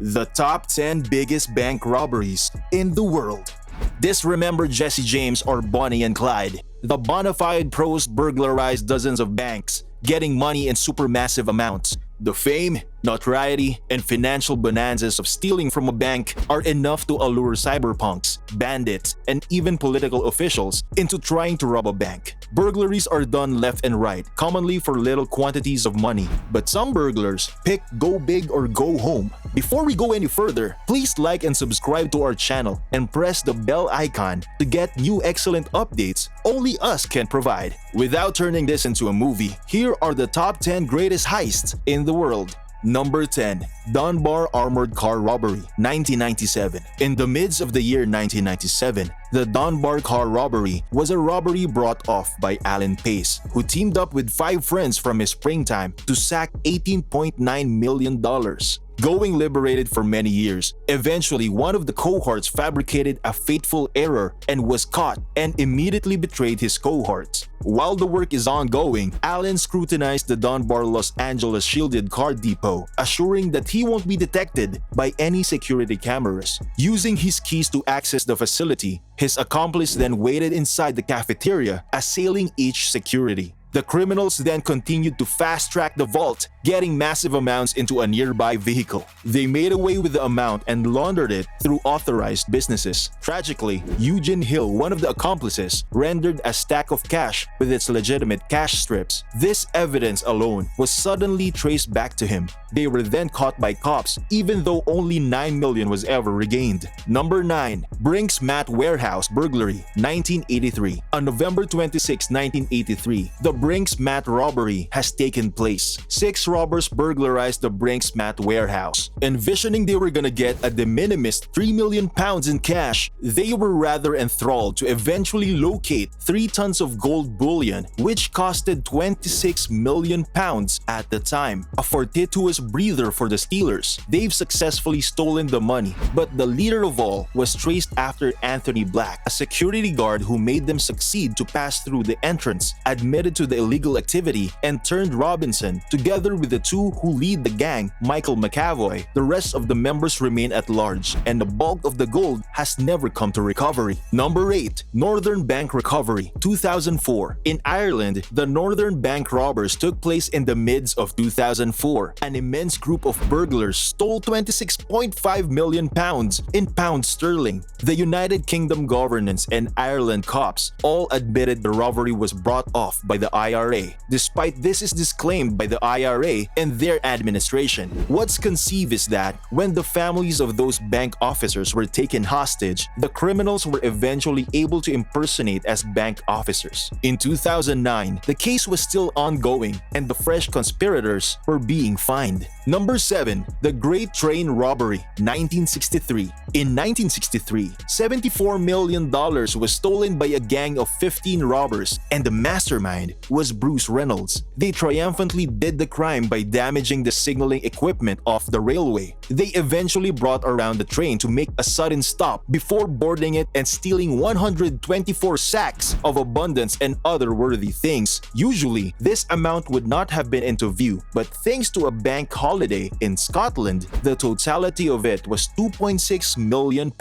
The top 10 biggest bank robberies in the world. Disremember Jesse James or Bonnie and Clyde. The bona fide pros burglarized dozens of banks, getting money in supermassive amounts. The fame, notoriety, and financial bonanzas of stealing from a bank are enough to allure cyberpunks, bandits, and even political officials into trying to rob a bank. Burglaries are done left and right, commonly for little quantities of money. But some burglars pick go big or go home. Before we go any further, please like and subscribe to our channel and press the bell icon to get new excellent updates only us can provide. Without turning this into a movie, here are the top 10 greatest heists in the world. Number 10. Dunbar Armored Car Robbery, 1997. In the midst of the year 1997, the Dunbar car robbery was a robbery brought off by Alan Pace, who teamed up with 5 friends from his springtime to sack $18.9 million. Going liberated for many years, eventually one of the cohorts fabricated a fateful error and was caught and immediately betrayed his cohorts. While the work is ongoing, Alan scrutinized the Dunbar Los Angeles shielded car depot, assuring that he won't be detected by any security cameras. Using his keys to access the facility, his accomplice then waited inside the cafeteria, assailing each security. The criminals then continued to fast-track the vault, getting massive amounts into a nearby vehicle. They made away with the amount and laundered it through authorized businesses. Tragically, Eugene Hill, one of the accomplices, rendered a stack of cash with its legitimate cash strips. This evidence alone was suddenly traced back to him. They were then caught by cops, even though only $9 million was ever regained. Number 9. Brinks Warehouse Burglary, 1983. On November 26, 1983, the Brinks robbery has taken place. 6 robbers burglarized the Brinks Warehouse. Envisioning they were gonna get a de minimis £3 million in cash, they were rather enthralled to eventually locate 3 tons of gold bullion, which costed £26 million at the time. A fortuitous breather for the stealers. They've successfully stolen the money, but the leader of all was traced after Anthony Black, a security guard who made them succeed to pass through the entrance, admitted to the illegal activity, and turned Robinson. Together with the 2 who lead the gang, Michael McAvoy, the rest of the members remain at large, and the bulk of the gold has never come to recovery. Number 8. Northern Bank Recovery, 2004. In Ireland, the Northern Bank robbers took place in the midst of 2004. An immense group of burglars stole £26.5 million in pounds sterling. The United Kingdom governance and Ireland cops all admitted the robbery was brought off by the IRA, despite this is disclaimed by the IRA and their administration. What's conceived is that when the families of those bank officers were taken hostage, the criminals were eventually able to impersonate as bank officers. In 2009, the case was still ongoing and the fresh conspirators were being fined. Number 7. The Great Train Robbery, 1963. In 1963, $74 million was stolen by a gang of 15 robbers, and the mastermind was Bruce Reynolds. They triumphantly did the crime by damaging the signaling equipment off the railway. They eventually brought around the train to make a sudden stop before boarding it and stealing 124 sacks of abundance and other worthy things. Usually, this amount would not have been into view, but thanks to a bank holiday in Scotland, the totality of it was £2.6 million.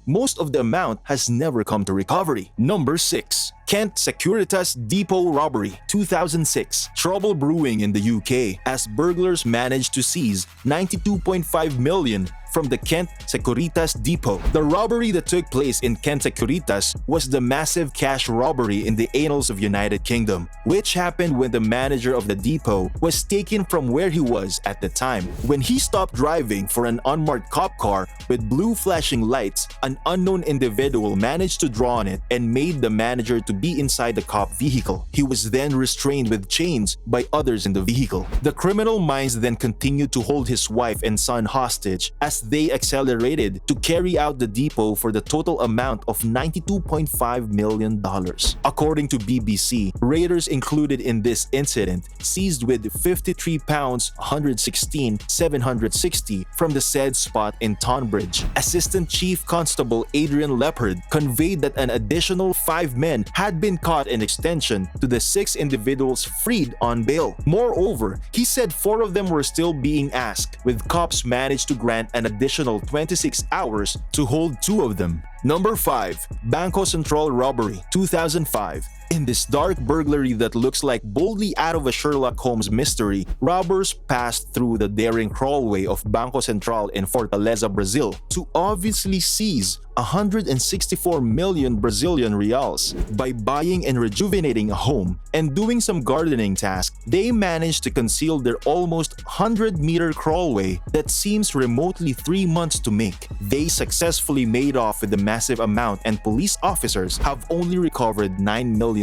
Most of the amount has never come to recovery. Number 6. Kent Securities Depot Robbery, 2006. Trouble brewing in the UK as burglars managed to seize $92.5 million from the Kent Securities Depot. The robbery that took place in Kent Securities was the massive cash robbery in the annals of United Kingdom, which happened when the manager of the depot was taken from where he was at the time. When he stopped driving for an unmarked cop car with blue flashing lights, an unknown individual managed to draw on it and made the manager to be inside the cop vehicle. He was then restrained with chains by others in the vehicle. The criminal minds then continued to hold his wife and son hostage as they accelerated to carry out the depot for the total amount of $92.5 million. According to BBC, raiders included in this incident seized with 53 pounds 116,760 from the said spot in Tonbridge. Assistant Chief Constable Adrian Leopard conveyed that an additional 5 men had been caught in extension to the 6 individuals freed on bail. Moreover, he said 4 of them were still being asked, with cops managed to grant an additional 26 hours to hold 2 of them. Number 5. Banco Central Robbery, 2005. In this dark burglary that looks like boldly out of a Sherlock Holmes mystery, robbers passed through the daring crawlway of Banco Central in Fortaleza, Brazil, to obviously seize 164 million Brazilian reals. By buying and rejuvenating a home and doing some gardening tasks, they managed to conceal their almost 100-meter crawlway that seems remotely 3 months to make. They successfully made off with the massive amount, and police officers have only recovered $9 million,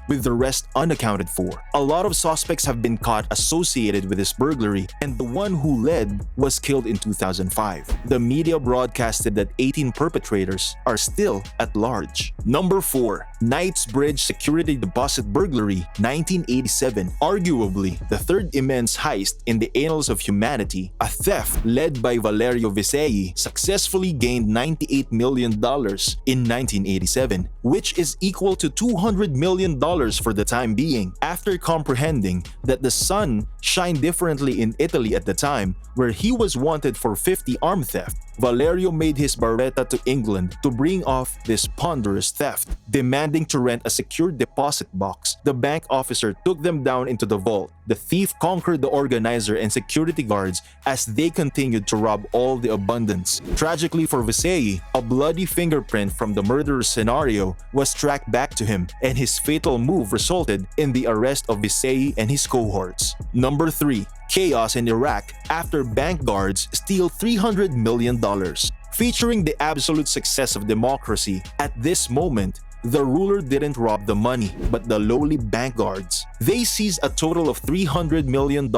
with the rest unaccounted for. A lot of suspects have been caught associated with this burglary, and the one who led was killed in 2005. The media broadcasted that 18 perpetrators are still at large. Number 4. Knightsbridge Security Deposit Burglary, 1987. Arguably the third immense heist in the annals of humanity, a theft led by Valerio Visei successfully gained $98 million in 1987, which is equal to $200 million for the time being. After comprehending that the sun shined differently in Italy at the time, where he was wanted for 50 armed theft, Valerio made his barretta to England to bring off this ponderous theft. Demanding to rent a secure deposit box, the bank officer took them down into the vault. The thief conquered the organizer and security guards as they continued to rob all the abundance. Tragically for Visei, a bloody fingerprint from the murder scenario was tracked back to him, and his fatal move resulted in the arrest of Visei and his cohorts. Number 3. Chaos in Iraq after bank guards steal $300 million. Featuring the absolute success of democracy, at this moment, the ruler didn't rob the money, but the lowly bank guards. They seized a total of $300 million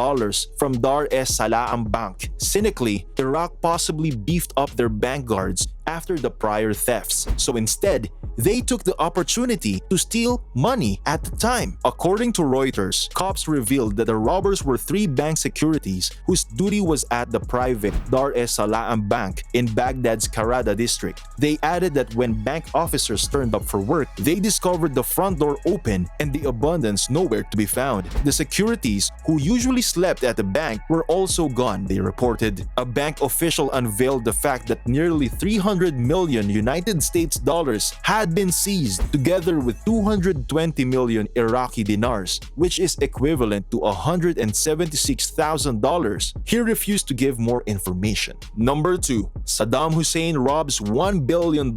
from Dar es Salaam Bank. Cynically, Iraq possibly beefed up their bank guards after the prior thefts, so instead, they took the opportunity to steal money at the time. According to Reuters, cops revealed that the robbers were 3 bank securities whose duty was at the private Dar es Salaam Bank in Baghdad's Karada district. They added that when bank officers turned up for work, they discovered the front door open and the abundance nowhere to be found. The securities, who usually slept at the bank, were also gone, they reported. A bank official unveiled the fact that nearly 300 million United States dollars had been seized, together with 220 million Iraqi dinars, which is equivalent to $176,000. He refused to give more information. Number 2. Saddam Hussein robs $1 billion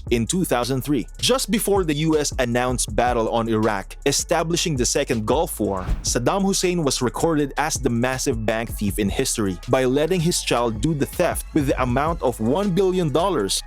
in 2003. Just before the US announced battle on Iraq, establishing the Second Gulf War, Saddam Hussein was recorded as the massive bank thief in history by letting his child do the theft with the amount of $1 billion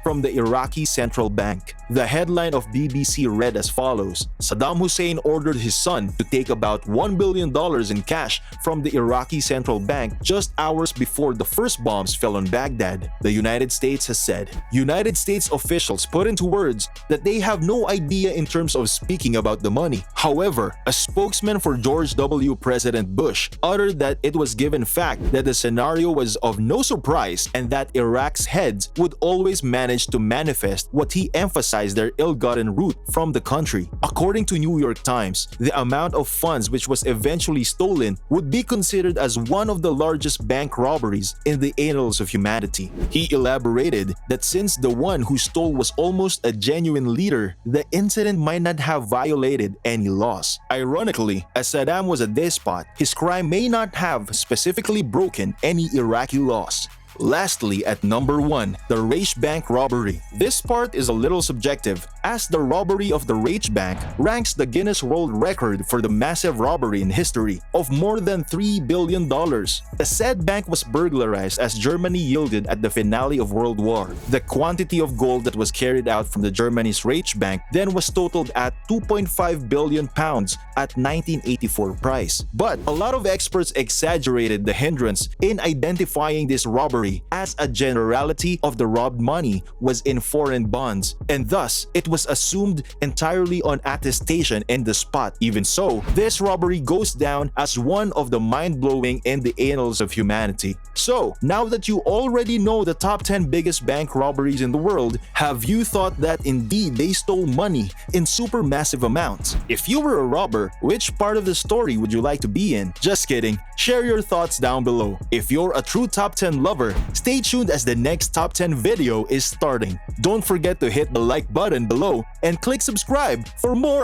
from the Iraqi Central Bank. The headline of BBC read as follows: Saddam Hussein ordered his son to take about $1 billion in cash from the Iraqi Central Bank just hours before the first bombs fell on Baghdad, the United States has said. United States officials put into words that they have no idea in terms of speaking about the money. However, a spokesman for George W. President Bush uttered that it was given fact that the scenario was of no surprise and that Iraq's heads would always manage to manifest what he emphasized their ill-gotten root from the country. According to New York Times, the amount of funds which was eventually stolen would be considered as one of the largest bank robberies in the annals of humanity. He elaborated that since the one who stole was almost a genuine leader, the incident might not have violated any laws. Ironically, as Saddam was a despot, his crime may not have specifically broken any Iraqi laws. Lastly, at number 1, the Reich Bank robbery. This part is a little subjective, as the robbery of the Reich Bank ranks the Guinness World Record for the massive robbery in history of more than $3 billion. The said bank was burglarized as Germany yielded at the finale of World War. The quantity of gold that was carried out from the Germany's Reich Bank then was totaled at £2.5 billion at 1984 price. But a lot of experts exaggerated the hindrance in identifying this robbery, as a generality of the robbed money was in foreign bonds, and thus it was assumed entirely on attestation in the spot. Even so, this robbery goes down as one of the mind-blowing in the annals of humanity. So, now that you already know the top 10 biggest bank robberies in the world, have you thought that indeed they stole money in supermassive amounts? If you were a robber, which part of the story would you like to be in? Just kidding. Share your thoughts down below. If you're a true top 10 lover, stay tuned as the next top 10 video is starting. Don't forget to hit the like button below and click subscribe for more